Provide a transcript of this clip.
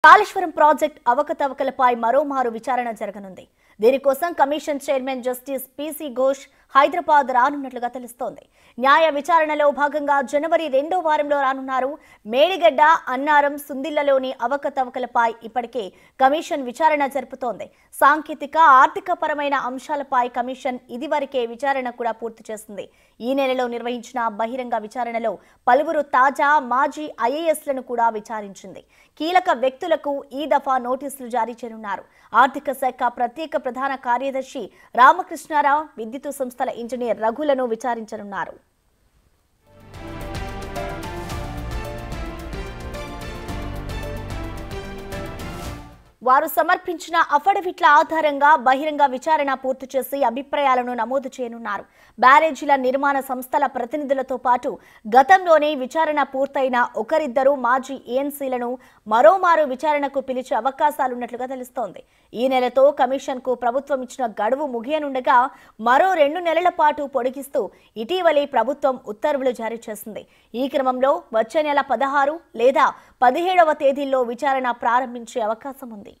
Kaleshwaram project అవకతవకలపై మరోమారు విచారణ జరగనుంది. దీనికోసం commission chairman justice PC Ghosh Hyderabad రానున్నట్లుగా తెలుస్తోంది. న్యాయ విచారణలో భాగంగా జనవరి 2వ వారంలో రానున్నారు. మేడిగడ్డ, అన్నారం, సుందిళ్లలోని అవకతవకలపై ఇప్పటికే కమిషన్ విచారణ జరుపుతోంది. సాంకేతిక, ఆర్థిక పరమైన అంశాలపై కమిషన్ ఇదివరకే విచారణ కూడా పూర్తి చేసింది. ఈ నెలలో నిర్వహించిన బహిరంగ విచారణలో పలువురు తాజా, మాజీ ఐఏఎస్లను కూడా విచారించింది. కీలక వ్యక్తులకు ఈ దఫా నోటీసులు జారీ చేయనున్నారు. ఆర్థిక శాఖ ప్రత్యేక ప్రధాన కార్యదర్శి రామకృష్ణారావు, విద్యుత్ సంస్థల ఇంజనీర్ రఘులను విచారించనున్నారు. వారు సమర్పించిన అఫిడవిట్ల ఆధారంగా బహిరంగ విచారణ పూర్తి చేసి అభిప్రాయాలను నమోదు చేయనున్నారు. బ్యారేజీల నిర్మాణ సంస్థల ప్రతినిధులతో పాటు గతంలోనే విచారణ పూర్తయిన ఒకరిద్దరు మాజీ ఏఎన్సీలను మరోమారు విచారణకు పిలిచే అవకాశాలున్నట్లుగా తెలుస్తోంది. ఈ నెలతో కమిషన్కు ప్రభుత్వం ఇచ్చిన గడువు ముగియనుండగా మరో 2 నెలల పాటు పొడిగిస్తూ ఇటీవలే ప్రభుత్వం ఉత్తర్వులు జారీ చేసింది. ఈ క్రమంలో వచ్చే నెల 16 లేదా 17వ తేదీల్లో విచారణ ప్రారంభించే అవకాశం ఉంది.